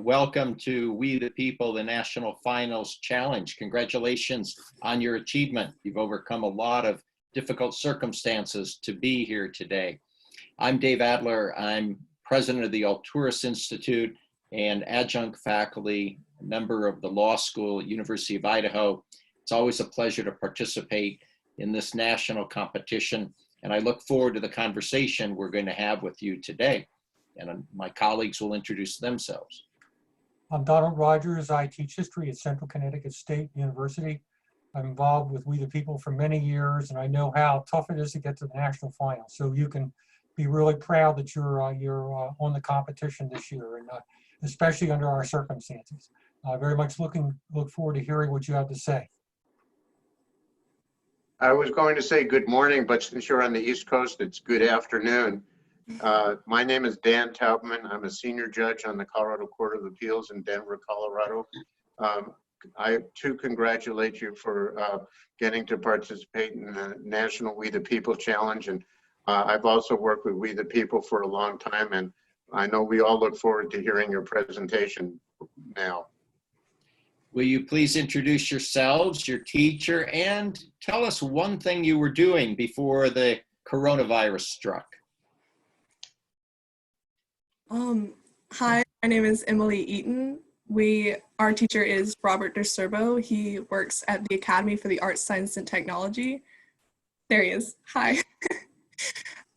welcome to We the People, the National Finals Challenge. Congratulations on your achievement. You've overcome a lot of difficult circumstances to be here today. I'm Dave Adler. I'm president of the Alturas Institute and adjunct faculty, member of the law school at University of Idaho. It's always a pleasure to participate in this national competition, and I look forward to the conversation we're going to have with you today. And my colleagues will introduce themselves. I'm Donald Rogers. I teach history at Central Connecticut State University. I'm involved with We the People for many years, and I know how tough it is to get to the national final. So you can be really proud that you're on the competition this year, and especially under our circumstances. Very much look forward to hearing what you have to say. I was going to say good morning, but since you're on the East Coast, it's good afternoon. My name is Dan Taubman. I'm a senior judge on the Colorado Court of Appeals in Denver, Colorado. I too congratulate you for getting to participate in the National We the People Challenge. And I've also worked with We the People for a long time, and I know we all look forward to hearing your presentation now. Will you please introduce yourselves, your teacher, and tell us one thing you were doing before the coronavirus struck? Hi, my name is Emily Eaton. Our teacher is Robert DeSerbo. He works at the Academy for the Arts, Science, and Technology. There he is. Hi.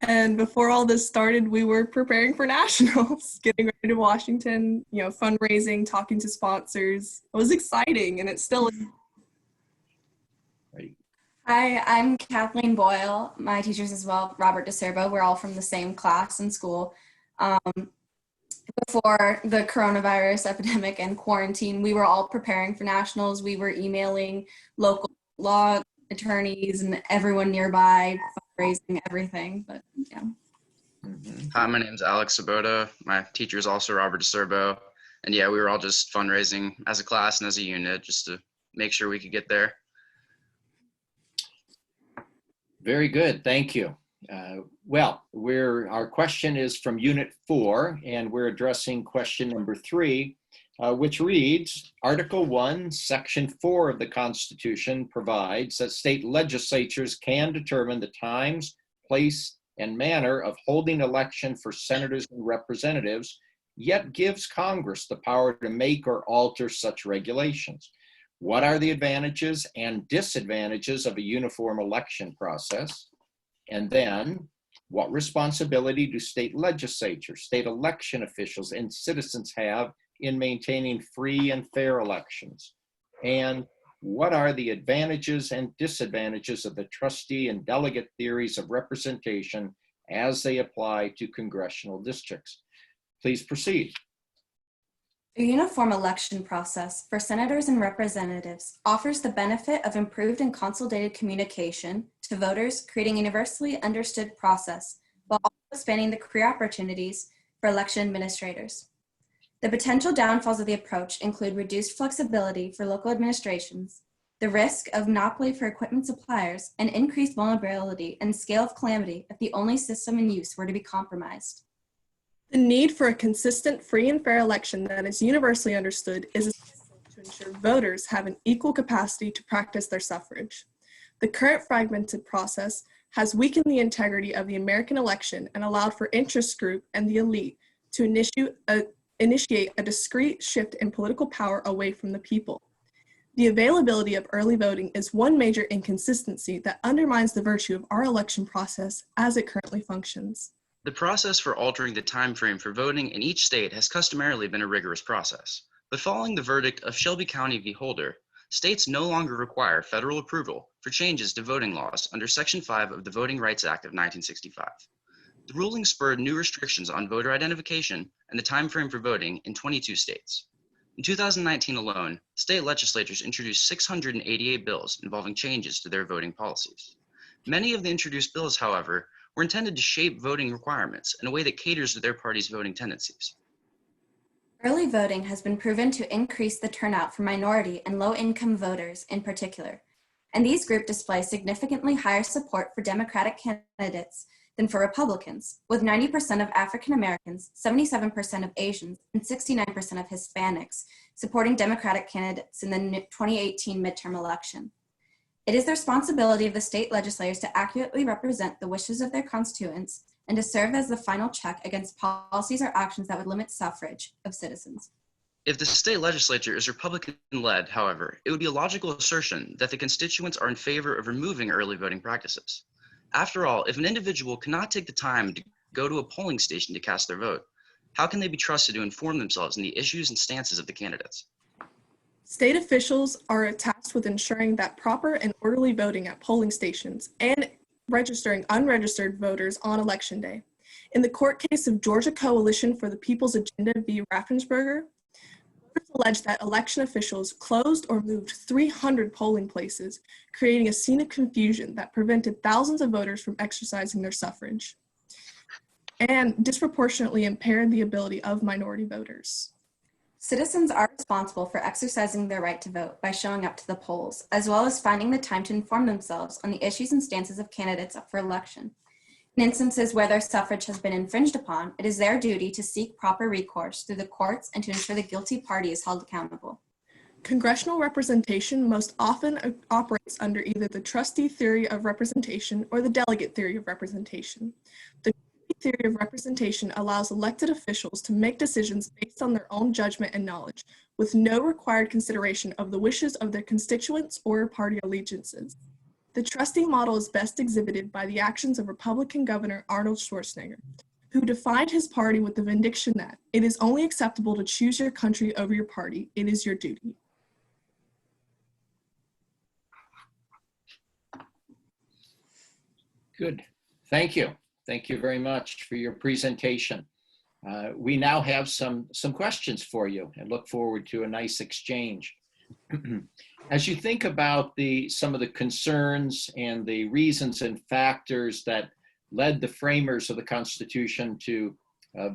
And before all this started, we were preparing for nationals, getting ready to Washington, fundraising, talking to sponsors. It was exciting, and it still is. Hi, I'm Kathleen Boyle. My teachers as well, Robert DeSerbo. We're all from the same class in school. Before the coronavirus epidemic and quarantine, we were all preparing for nationals. We were emailing local law attorneys and everyone nearby, fundraising, everything, but yeah. Hi, my name's Alex Sobota. My teacher is also Robert DeSerbo. And yeah, we were all just fundraising as a class and as a unit just to make sure we could get there. Very good, thank you. Our question is from Unit 4, and we're addressing question number 3, which reads, Article 1, Section 4 of the Constitution provides that state legislatures can determine the times, place, and manner of holding election for senators and representatives, yet gives Congress the power to make or alter such regulations. What are the advantages and disadvantages of a uniform election process? And then, what responsibility do state legislatures, state election officials, and citizens have in maintaining free and fair elections? And what are the advantages and disadvantages of the trustee and delegate theories of representation as they apply to congressional districts? Please proceed. A uniform election process for senators and representatives offers the benefit of improved and consolidated communication to voters, creating a universally understood process while also expanding the career opportunities for election administrators. The potential downfalls of the approach include reduced flexibility for local administrations, the risk of monopoly for equipment suppliers, and increased vulnerability and scale of calamity if the only system in use were to be compromised. The need for a consistent, free, and fair election that is universally understood is essential to ensure voters have an equal capacity to practice their suffrage. The current fragmented process has weakened the integrity of the American election and allowed for interest group and the elite to initiate a discrete shift in political power away from the people. The availability of early voting is one major inconsistency that undermines the virtue of our election process as it currently functions. The process for altering the time frame for voting in each state has customarily been a rigorous process, but following the verdict of Shelby County v. Holder, states no longer require federal approval for changes to voting laws under Section 5 of the Voting Rights Act of 1965. The ruling spurred new restrictions on voter identification and the time frame for voting in 22 states. In 2019 alone, state legislatures introduced 688 bills involving changes to their voting policies. Many of the introduced bills, however, were intended to shape voting requirements in a way that caters to their party's voting tendencies. Early voting has been proven to increase the turnout for minority and low-income voters in particular, and these groups display significantly higher support for Democratic candidates than for Republicans, with 90% of African Americans, 77% of Asians, and 69% of Hispanics supporting Democratic candidates in the 2018 midterm election. It is the responsibility of the state legislators to accurately represent the wishes of their constituents and to serve as the final check against policies or actions that would limit suffrage of citizens. If the state legislature is Republican-led, however, it would be a logical assertion that the constituents are in favor of removing early voting practices. After all, if an individual cannot take the time to go to a polling station to cast their vote, how can they be trusted to inform themselves on the issues and stances of the candidates? State officials are tasked with ensuring that proper and orderly voting at polling stations and registering unregistered voters on Election Day. In the court case of Georgia Coalition for the People's Agenda v. Raffensperger, voters alleged that election officials closed or moved 300 polling places, creating a scene of confusion that prevented thousands of voters from exercising their suffrage and disproportionately impaired the ability of minority voters. Citizens are responsible for exercising their right to vote by showing up to the polls, as well as finding the time to inform themselves on the issues and stances of candidates up for election. In instances where their suffrage has been infringed upon, it is their duty to seek proper recourse through the courts and to ensure the guilty party is held accountable. Congressional representation most often operates under either the trustee theory of representation or the delegate theory of representation. The theory of representation allows elected officials to make decisions based on their own judgment and knowledge, with no required consideration of the wishes of their constituents or party allegiances. The trustee model is best exhibited by the actions of Republican Governor Arnold Schwarzenegger, who defined his party with the vindication that it is only acceptable to choose your country over your party. It is your duty. Good. Thank you. Thank you very much for your presentation. We now have some questions for you and look forward to a nice exchange. As you think about some of the concerns and the reasons and factors that led the framers of the Constitution to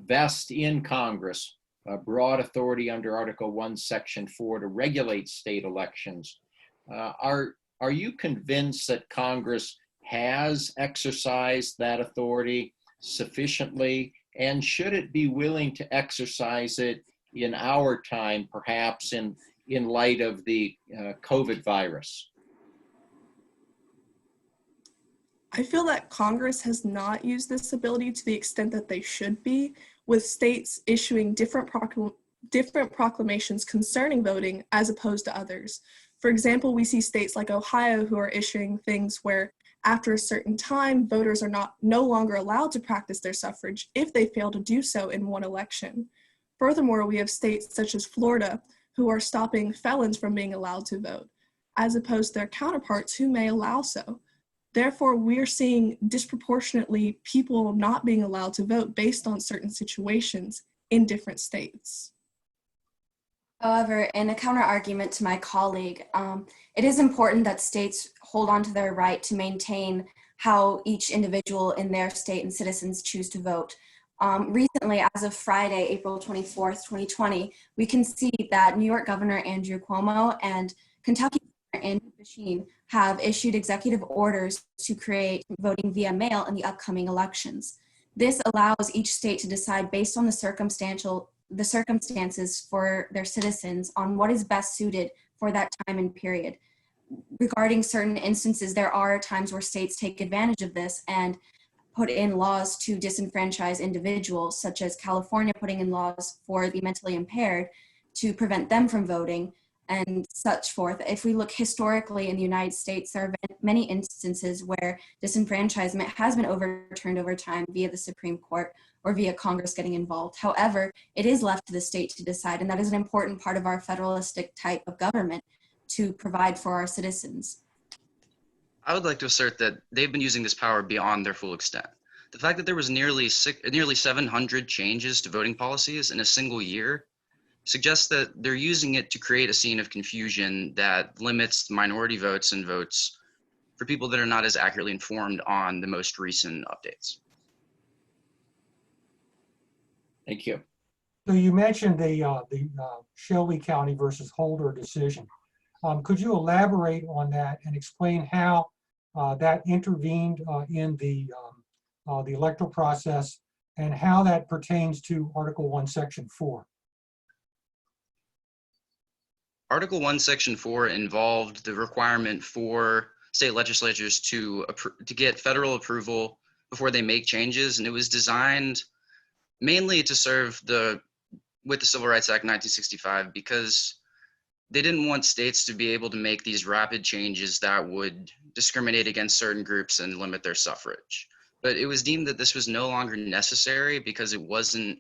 vest in Congress broad authority under Article 1, Section 4 to regulate state elections, are you convinced that Congress has exercised that authority sufficiently, and should it be willing to exercise it in our time, perhaps in light of the COVID virus? I feel that Congress has not used this ability to the extent that they should be, with states issuing different proclamations concerning voting as opposed to others. For example, we see states like Ohio who are issuing things where after a certain time, voters are no longer allowed to practice their suffrage if they fail to do so in one election. Furthermore, we have states such as Florida who are stopping felons from being allowed to vote, as opposed to their counterparts who may allow so. Therefore, we're seeing disproportionately people not being allowed to vote based on certain situations in different states. However, in a counter argument to my colleague, it is important that states hold on to their right to maintain how each individual in their state and citizens choose to vote. Recently, as of Friday, April 24th, 2020, we can see that New York Governor Andrew Cuomo and Kentucky Governor Andrew Beshear have issued executive orders to create voting via mail in the upcoming elections. This allows each state to decide based on the circumstances for their citizens on what is best suited for that time and period. Regarding certain instances, there are times where states take advantage of this and put in laws to disenfranchise individuals, such as California putting in laws for the mentally impaired to prevent them from voting and such forth. If we look historically in the United States, there have been many instances where disenfranchisement has been overturned over time via the Supreme Court or via Congress getting involved. However, it is left to the state to decide, and that is an important part of our federalistic type of government to provide for our citizens. I would like to assert that they've been using this power beyond their full extent. The fact that there was nearly 700 changes to voting policies in a single year suggests that they're using it to create a scene of confusion that limits minority votes and votes for people that are not as accurately informed on the most recent updates. Thank you. So you mentioned the Shelby County versus Holder decision. Could you elaborate on that and explain how that intervened in the the electoral process, and how that pertains to Article 1, Section 4. Article 1, Section 4 involved the requirement for state legislatures to get federal approval before they make changes, and it was designed mainly to serve with the Civil Rights Act 1965, because they didn't want states to be able to make these rapid changes that would discriminate against certain groups and limit their suffrage. But it was deemed that this was no longer necessary because it wasn't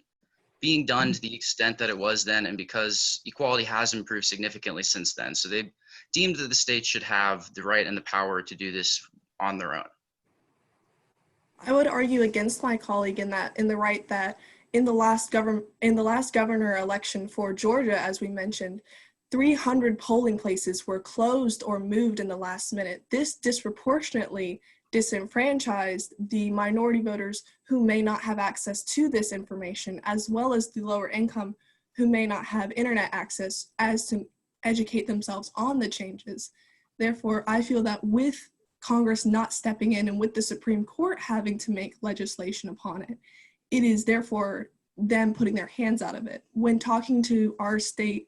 being done to the extent that it was then, and because equality has improved significantly since then. So they deemed that the states should have the right and the power to do this on their own. I would argue against my colleague in the right that in the last governor election for Georgia, as we mentioned, 300 polling places were closed or moved in the last minute. This disproportionately disenfranchised the minority voters who may not have access to this information, as well as the lower income who may not have internet access as to educate themselves on the changes. Therefore, I feel that with Congress not stepping in and with the Supreme Court having to make legislation upon it, it is therefore them putting their hands out of it. When talking to our state,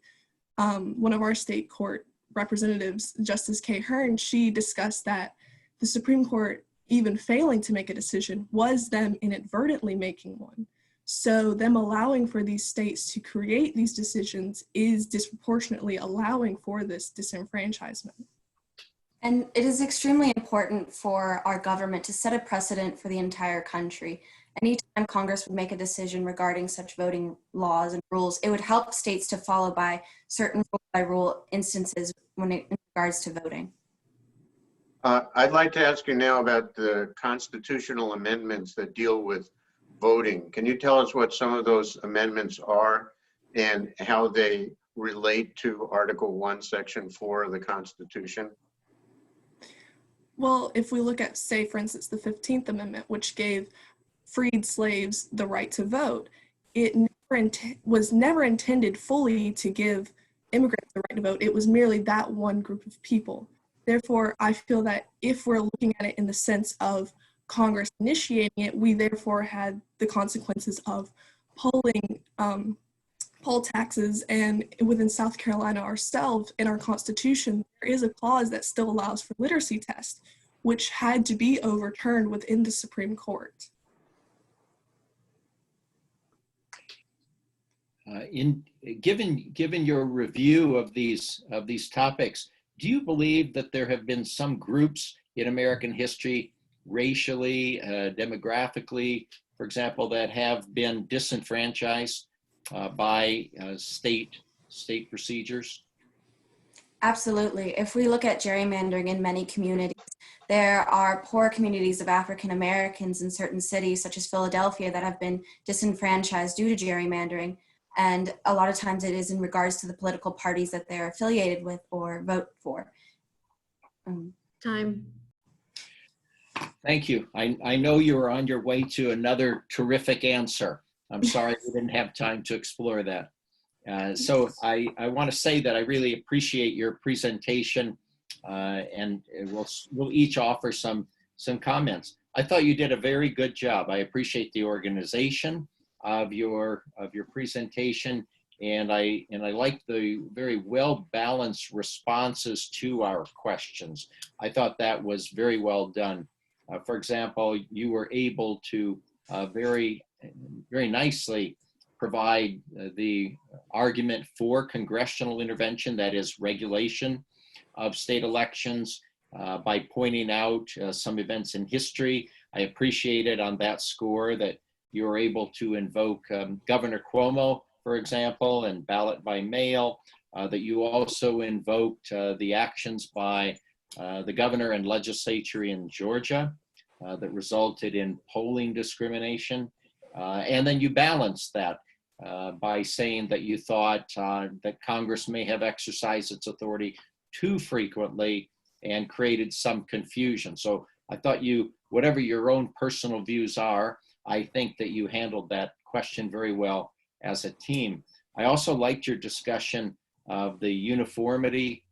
one of our state court representatives, Justice Kay Hearn, she discussed that the Supreme Court even failing to make a decision was them inadvertently making one. So them allowing for these states to create these decisions is disproportionately allowing for this disenfranchisement. And it is extremely important for our government to set a precedent for the entire country. Anytime Congress would make a decision regarding such voting laws and rules, it would help states to follow by certain rule-by-rule instances in regards to voting. I'd like to ask you now about the constitutional amendments that deal with voting. Can you tell us what some of those amendments are and how they relate to Article 1, Section 4 of the Constitution? Well, if we look at, say, for instance, the 15th Amendment, which gave freed slaves the right to vote, it was never intended fully to give immigrants the right to vote. It was merely that one group of people. Therefore, I feel that if we're looking at it in the sense of Congress initiating it, we therefore had the consequences of poll taxes, and within South Carolina ourselves, in our Constitution, there is a clause that still allows for literacy tests, which had to be overturned within the Supreme Court. Given your review of these topics, do you believe that there have been some groups in American history, racially, demographically, for example, that have been disenfranchised by state procedures? Absolutely. If we look at gerrymandering in many communities, there are poor communities of African Americans in certain cities, such as Philadelphia, that have been disenfranchised due to gerrymandering. And a lot of times it is in regards to the political parties that they're affiliated with or vote for. Time. Thank you. I know you are on your way to another terrific answer. I'm sorry we didn't have time to explore that. So I want to say that I really appreciate your presentation, and we'll each offer some comments. I thought you did a very good job. I appreciate the organization of your presentation, and I like the very well balanced responses to our questions. I thought that was very well done. For example, you were able to very nicely provide the argument for congressional intervention, that is regulation of state elections, by pointing out some events in history. I appreciated on that score that you were able to invoke Governor Cuomo, for example, and ballot by mail, that you also invoked the actions by the governor and legislature in Georgia that resulted in polling discrimination. And then you balanced that by saying that you thought that Congress may have exercised its authority too frequently and created some confusion. So I thought whatever your own personal views are, I think that you handled that question very well as a team. I also liked your discussion of the uniformity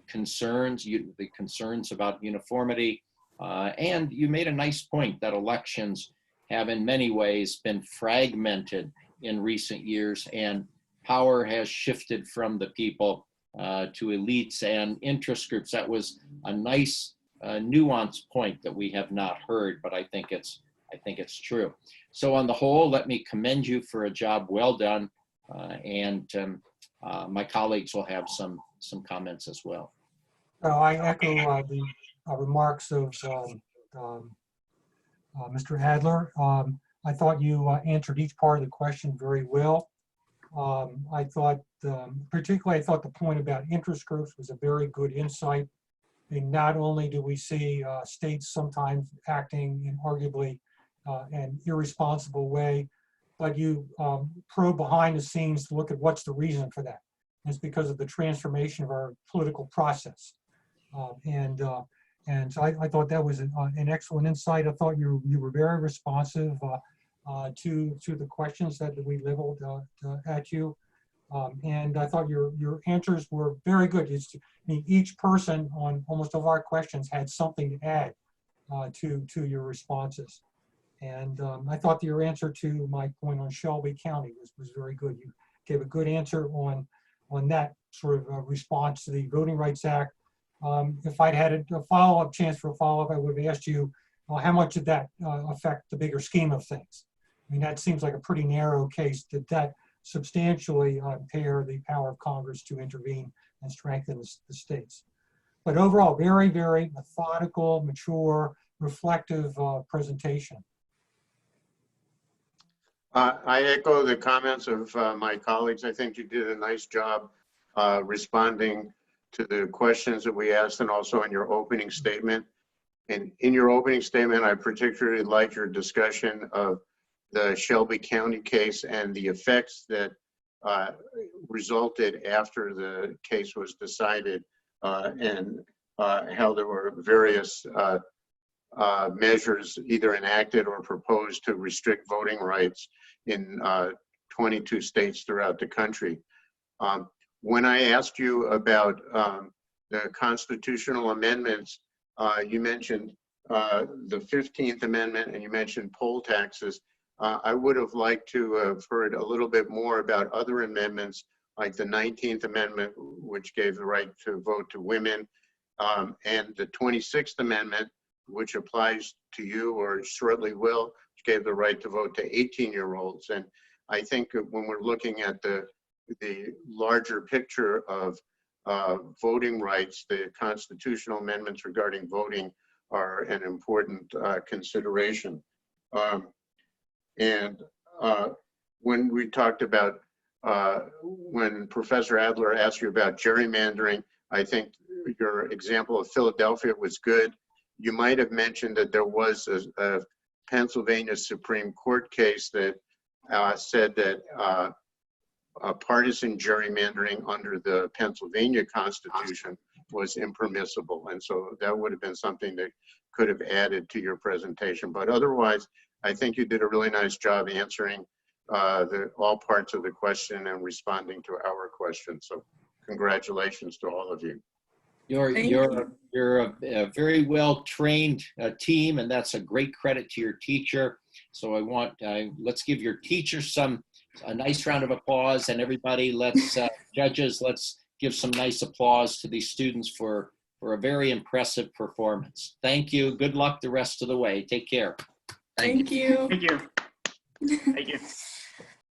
concerns, the concerns about uniformity, and you made a nice point that elections have in many ways been fragmented in recent years, and power has shifted from the people to elites and interest groups. That was a nice nuanced point that we have not heard, but I think it's true. So on the whole, let me commend you for a job well done, and my colleagues will have some comments as well. I echo the remarks of Mr. Adler. I thought you answered each part of the question very well. I thought, particularly, I thought the point about interest groups was a very good insight. And not only do we see states sometimes acting in arguably an irresponsible way, but you probe behind the scenes to look at what's the reason for that. And it's because of the transformation of our political process. And so I thought that was an excellent insight. I thought you were very responsive to the questions that we leveled at you. And I thought your answers were very good. I mean, each person on almost all of our questions had something to add to your responses. And I thought your answer to my point on Shelby County was very good. You gave a good answer on that sort of response to the Voting Rights Act. If I'd had a follow-up chance for a follow-up, I would have asked you, how much did that affect the bigger scheme of things? I mean, that seems like a pretty narrow case. Did that substantially impair the power of Congress to intervene and strengthen the states? But overall, very, very methodical, mature, reflective presentation. I echo the comments of my colleagues. I think you did a nice job responding to the questions that we asked, and also in your opening statement. And in your opening statement, I particularly liked your discussion of the Shelby County case and the effects that resulted after the case was decided, and how there were various measures either enacted or proposed to restrict voting rights in 22 states throughout the country. When I asked you about the constitutional amendments, you mentioned the 15th Amendment and you mentioned poll taxes. I would have liked to have heard a little bit more about other amendments, like the 19th Amendment, which gave the right to vote to women, and the 26th Amendment, which applies to you or shortly will, which gave the right to vote to 18-year-olds. And I think when we're looking at the larger picture of voting rights, the constitutional amendments regarding voting are an important consideration. When we talked about, when Professor Adler asked you about gerrymandering, I think your example of Philadelphia was good. You might have mentioned that there was a Pennsylvania Supreme Court case that said that partisan gerrymandering under the Pennsylvania Constitution was impermissible. And so that would have been something that could have added to your presentation. But otherwise, I think you did a really nice job answering all parts of the question and responding to our questions. So congratulations to all of you. You're a very well trained team, and that's a great credit to your teacher. So let's give your teacher a nice round of applause, and everybody, judges, let's give some nice applause to these students for a very impressive performance. Thank you. Good luck the rest of the way. Take care. Thank you. Thank you. Thank you.